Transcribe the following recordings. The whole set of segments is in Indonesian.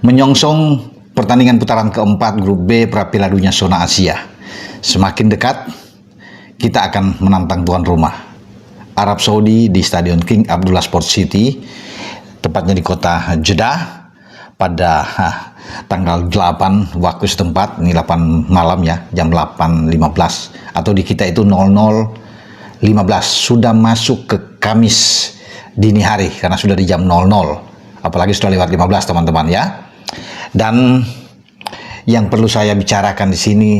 Menyongsong pertandingan putaran keempat Grup B Piala Dunia Zona Asia. Semakin dekat, kita akan menantang tuan rumah Arab Saudi di Stadion King Abdullah Sports City, tepatnya di kota Jeddah pada tanggal 8 waktu setempat, ini 8 malam ya, jam 8.15 atau di kita itu 00.15, sudah masuk ke Kamis dini hari karena sudah di jam 00, apalagi sudah lewat 15 teman-teman ya. Dan yang perlu saya bicarakan di sini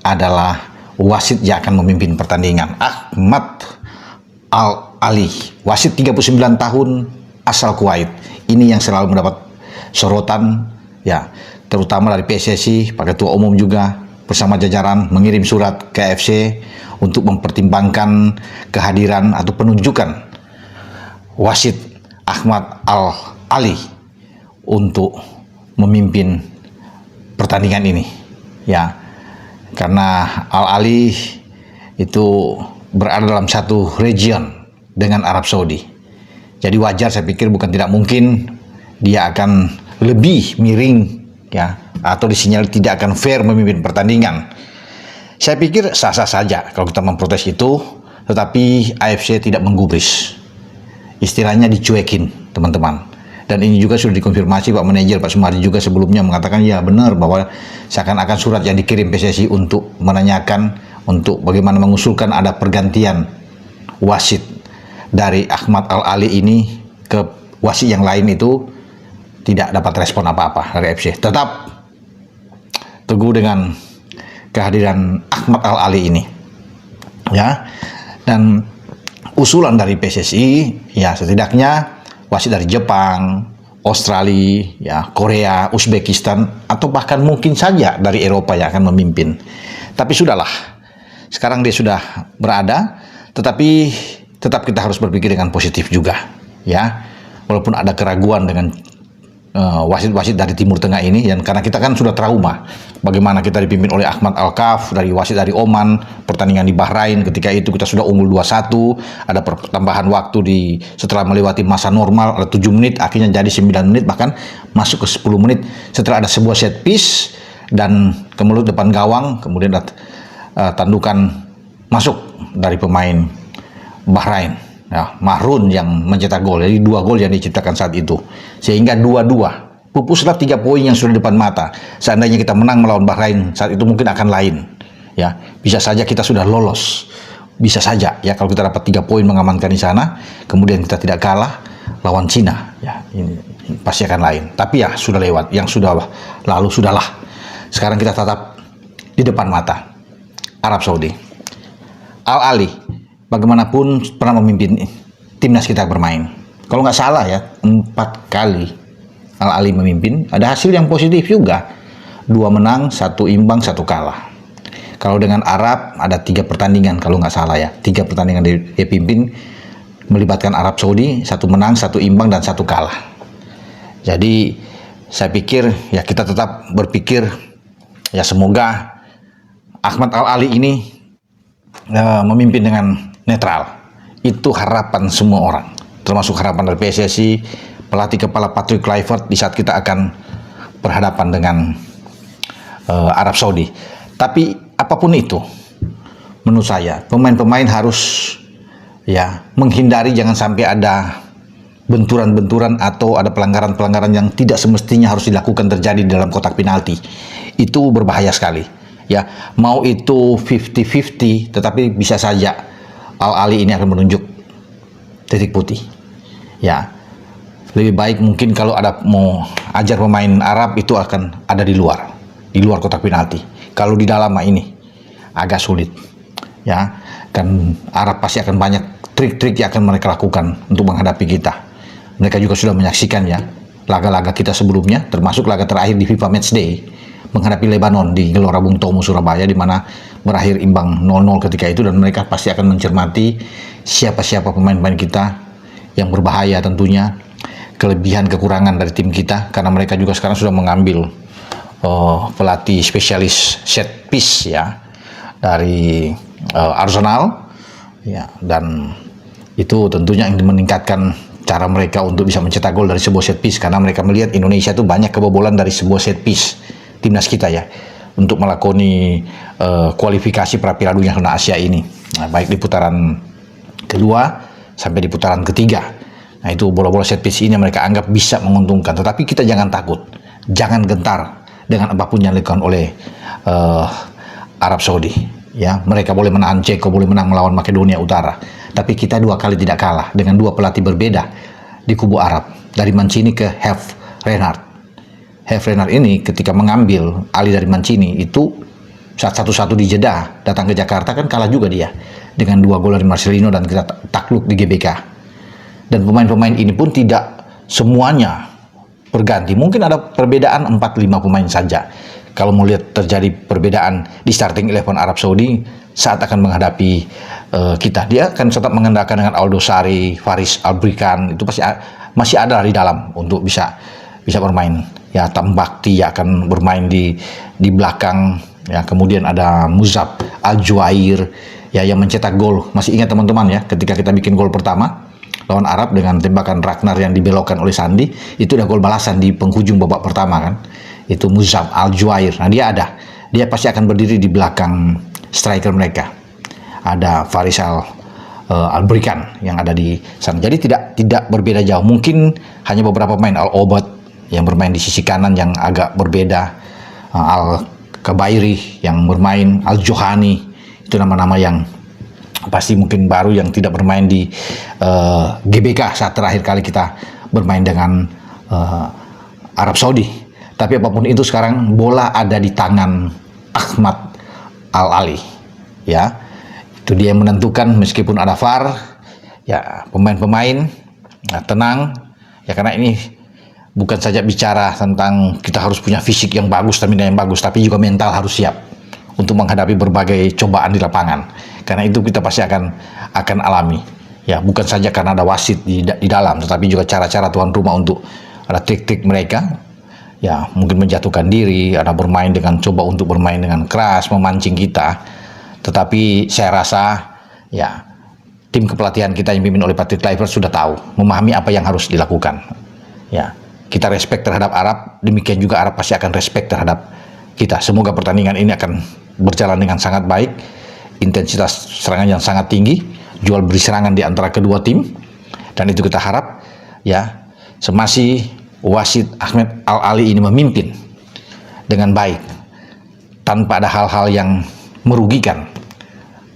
adalah wasit yang akan memimpin pertandingan, Ahmad Al-Ali, wasit 39 tahun asal Kuwait. Ini yang selalu mendapat sorotan ya, terutama dari PSSI, Pak Ketua Umum juga bersama jajaran mengirim surat ke AFC untuk mempertimbangkan kehadiran atau penunjukan wasit Ahmad Al-Ali untuk memimpin pertandingan ini ya, karena Al-Ali itu berada dalam satu region dengan Arab Saudi. Jadi wajar, saya pikir bukan tidak mungkin dia akan lebih miring ya, atau disinyal tidak akan fair memimpin pertandingan. Saya pikir sah-sah saja kalau kita memprotes itu, tetapi AFC tidak menggubris. Istilahnya dicuekin, teman-teman. Dan ini juga sudah dikonfirmasi Pak Manajer, Pak Sumardi juga sebelumnya mengatakan ya benar bahwa seakan-akan surat yang dikirim PSSI untuk menanyakan, untuk bagaimana mengusulkan ada pergantian wasit dari Ahmad Al-Ali ini ke wasit yang lain itu tidak dapat respon apa-apa dari AFC. Tetap teguh dengan kehadiran Ahmad Al-Ali ini ya. Dan usulan dari PSSI ya, setidaknya wasit dari Jepang, Australia, ya, Korea, Uzbekistan, atau bahkan mungkin saja dari Eropa yang akan memimpin. Tapi sudahlah, sekarang dia sudah berada, tetapi tetap kita harus berpikir dengan positif juga, ya. Walaupun ada keraguan dengan wasit-wasit dari Timur Tengah ini, dan karena kita kan sudah trauma bagaimana kita dipimpin oleh Ahmad Al-Kaf dari wasit dari Oman, pertandingan di Bahrain ketika itu kita sudah unggul 2-1, ada pertambahan waktu setelah melewati masa normal ada 7 menit, akhirnya jadi 9 menit, bahkan masuk ke 10 menit setelah ada sebuah set piece dan kemudian depan gawang, kemudian ada tandukan masuk dari pemain Bahrain ya, Mahrun yang mencetak gol. Jadi 2 gol yang diciptakan saat itu, sehingga 2-2. Pupuslah 3 poin yang sudah depan mata. Seandainya kita menang melawan Bahrain saat itu mungkin akan lain ya, bisa saja kita sudah lolos, bisa saja ya, kalau kita dapat 3 poin mengamankan di sana, kemudian kita tidak kalah lawan Cina ya, ini pasti akan lain. Tapi ya sudah lewat, yang sudah lalu sudahlah. Sekarang kita tetap di depan mata Arab Saudi. Al-Ali bagaimanapun pernah memimpin timnas kita bermain. Kalau nggak salah ya, 4 kali Al-Ali memimpin. Ada hasil yang positif juga. 2 menang, 1 imbang, 1 kalah. Kalau dengan Arab ada 3 pertandingan kalau nggak salah ya. 3 pertandingan dia pimpin melibatkan Arab Saudi, 1 menang, 1 imbang, dan 1 kalah. Jadi saya pikir ya kita tetap berpikir ya semoga Ahmad Al-Ali ini memimpin dengan netral. Itu harapan semua orang, termasuk harapan dari PSSI, pelatih kepala Patrick Kluivert di saat kita akan berhadapan dengan Arab Saudi. Tapi apapun itu, menurut saya pemain-pemain harus ya menghindari jangan sampai ada benturan-benturan atau ada pelanggaran-pelanggaran yang tidak semestinya harus dilakukan terjadi di dalam kotak penalti. Itu berbahaya sekali ya. Mau itu 50-50, tetapi bisa saja Al-Ali ini akan menunjuk titik putih ya. Lebih baik mungkin kalau ada mau ajar pemain Arab itu akan ada di luar kotak penalti. Kalau di dalam ini agak sulit ya, kan Arab pasti akan banyak trik-trik yang akan mereka lakukan untuk menghadapi kita. Mereka juga sudah menyaksikan ya laga-laga kita sebelumnya, termasuk laga terakhir di FIFA Matchday menghadapi Lebanon di Gelora Bung Tomo Surabaya, di mana berakhir imbang 0-0 ketika itu, dan mereka pasti akan mencermati siapa-siapa pemain-pemain kita yang berbahaya tentunya, kelebihan kekurangan dari tim kita, karena mereka juga sekarang sudah mengambil pelatih spesialis set piece ya dari Arsenal ya, dan itu tentunya yang meningkatkan cara mereka untuk bisa mencetak gol dari sebuah set piece, karena mereka melihat Indonesia itu banyak kebobolan dari sebuah set piece timnas kita ya untuk melakoni kualifikasi pra Piala Dunia Zona Asia ini. Nah, baik di putaran kedua sampai di putaran ketiga. Nah, itu bola-bola set piece ini mereka anggap bisa menguntungkan. Tetapi kita jangan takut, jangan gentar dengan apapun yang dilakukan oleh Arab Saudi. Ya, mereka boleh menahan Ceko, boleh menang melawan Makedonia Utara. Tapi kita 2 kali tidak kalah dengan 2 pelatih berbeda di kubu Arab. Dari Mancini ke Herve Renard. Herve Renard ini ketika mengambil alih dari Mancini itu saat satu-satu di Jeddah datang ke Jakarta kan kalah juga dia dengan 2 gol dari Marcelino dan kita takluk di GBK. Dan pemain-pemain ini pun tidak semuanya berganti. Mungkin ada perbedaan 4-5 pemain saja. Kalau mau lihat terjadi perbedaan di starting 11 Arab Saudi saat akan menghadapi kita, dia akan tetap mengandalkan dengan Aldo Sari, Faris Albrikan, itu pasti masih ada di dalam untuk bisa bermain. Ya, Tambakti akan bermain di belakang. Ya, kemudian ada Muzab Al-Juair ya yang mencetak gol. Masih ingat teman-teman ya, ketika kita bikin gol pertama lawan Arab dengan tembakan Ragnar yang dibelokkan oleh Sandi, itu udah gol balasan di penghujung babak pertama kan. Itu Muzab Al-Juair. Nah, dia pasti akan berdiri di belakang striker mereka. Ada Faris Albrikan yang ada di sana. Jadi tidak berbeda jauh. Mungkin hanya beberapa pemain, Al-Obad yang bermain di sisi kanan yang agak berbeda, Al-Kabairi yang bermain, Al-Johani, itu nama-nama yang pasti mungkin baru yang tidak bermain di GBK saat terakhir kali kita bermain dengan Arab Saudi. Tapi apapun itu sekarang bola ada di tangan Ahmad Al-Ali. Ya, itu dia yang menentukan meskipun ada VAR. Ya, pemain-pemain tenang. Ya, karena ini bukan saja bicara tentang kita harus punya fisik yang bagus, stamina yang bagus, tapi juga mental harus siap untuk menghadapi berbagai cobaan di lapangan. Karena itu kita pasti akan alami. Ya, bukan saja karena ada wasit di dalam, tetapi juga cara-cara tuan rumah untuk ada trik-trik mereka. Ya, mungkin menjatuhkan diri, ada bermain coba untuk bermain dengan keras, memancing kita. Tetapi saya rasa ya tim kepelatihan kita yang dipimpin oleh Patrick Kluivert sudah tahu, memahami apa yang harus dilakukan. Ya, kita respect terhadap Arab, demikian juga Arab pasti akan respect terhadap kita. Semoga pertandingan ini akan berjalan dengan sangat baik, intensitas serangan yang sangat tinggi, jual beli serangan di antara kedua tim, dan itu kita harap ya semasi wasit Ahmad Al-Ali ini memimpin dengan baik tanpa ada hal-hal yang merugikan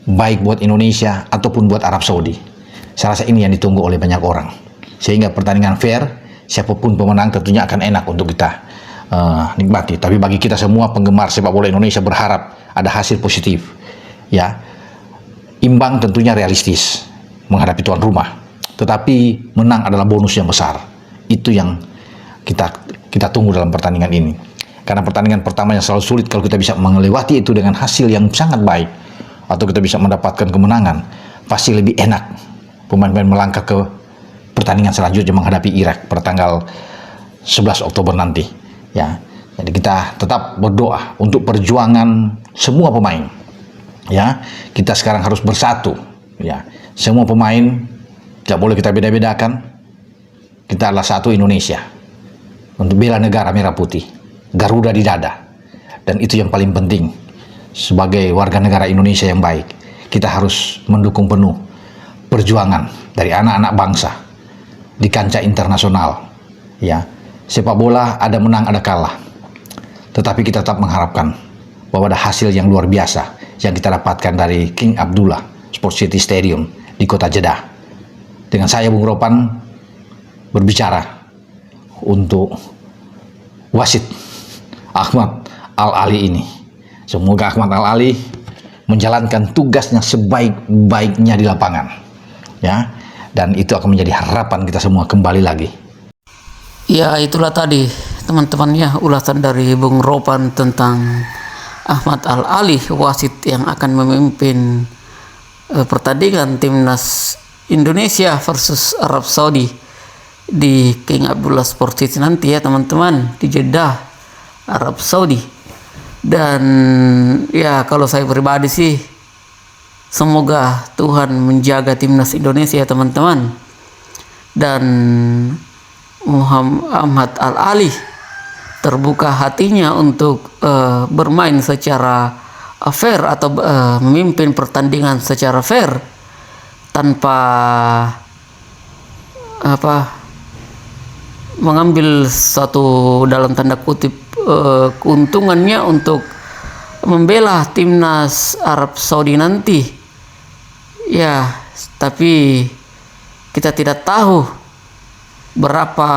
baik buat Indonesia ataupun buat Arab Saudi. Saya rasa ini yang ditunggu oleh banyak orang, sehingga pertandingan fair, siapapun pemenang tentunya akan enak untuk kita nikmati. Tapi bagi kita semua penggemar sepak bola Indonesia berharap ada hasil positif. Ya, imbang tentunya realistis menghadapi tuan rumah, tetapi menang adalah bonus yang besar. Itu yang kita tunggu dalam pertandingan ini. Karena pertandingan pertama yang selalu sulit, kalau kita bisa melewati itu dengan hasil yang sangat baik atau kita bisa mendapatkan kemenangan, pasti lebih enak pemain-pemain melangkah ke pertandingan selanjutnya menghadapi Irak pada tanggal 11 Oktober nanti. Ya, jadi kita tetap berdoa untuk perjuangan semua pemain. Ya, kita sekarang harus bersatu. Ya, semua pemain tidak boleh kita beda-bedakan. Kita adalah satu Indonesia untuk bela negara merah putih, Garuda di dada. Dan itu yang paling penting. Sebagai warga negara Indonesia yang baik, kita harus mendukung penuh perjuangan dari anak-anak bangsa di kancah internasional. Ya, sepak bola ada menang ada kalah, tetapi kita tetap mengharapkan bahwa ada hasil yang luar biasa yang kita dapatkan dari King Abdullah Sport City Stadium di kota Jeddah. Dengan saya Bung Ropan berbicara untuk wasit Ahmad Al-Ali ini. Semoga Ahmad Al-Ali menjalankan tugasnya sebaik-baiknya di lapangan. Ya, dan itu akan menjadi harapan kita semua kembali lagi. Ya, itulah tadi teman-teman ya ulasan dari Bung Ropan tentang Ahmad Al-Ali, wasit yang akan memimpin pertandingan timnas Indonesia versus Arab Saudi di King Abdullah Sport City nanti ya teman-teman, di Jeddah, Arab Saudi. Dan ya kalau saya pribadi sih semoga Tuhan menjaga timnas Indonesia ya teman-teman, dan Muhammad Ahmad Al-Ali terbuka hatinya untuk bermain secara fair atau memimpin pertandingan secara fair tanpa mengambil satu dalam tanda kutip keuntungannya untuk membela timnas Arab Saudi nanti. Ya, tapi kita tidak tahu berapa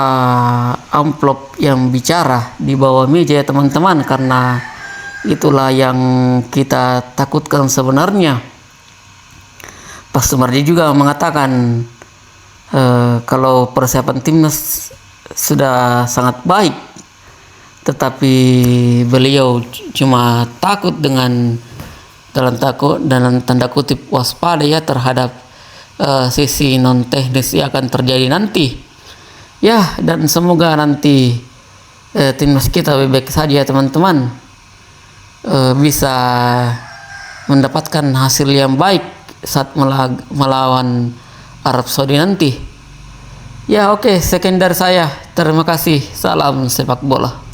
amplop yang bicara di bawah meja ya teman-teman, karena itulah yang kita takutkan sebenarnya. Pak Sumardi juga mengatakan kalau persiapan timnas sudah sangat baik, tetapi beliau cuma takut dengan dalam tanda kutip waspada ya terhadap sisi non teknis yang akan terjadi nanti. Ya, dan semoga nanti timnas kita baik-baik saja teman-teman, bisa mendapatkan hasil yang baik saat melawan Arab Saudi nanti. Ya, oke, sekian dari saya. Terima kasih. Salam sepak bola.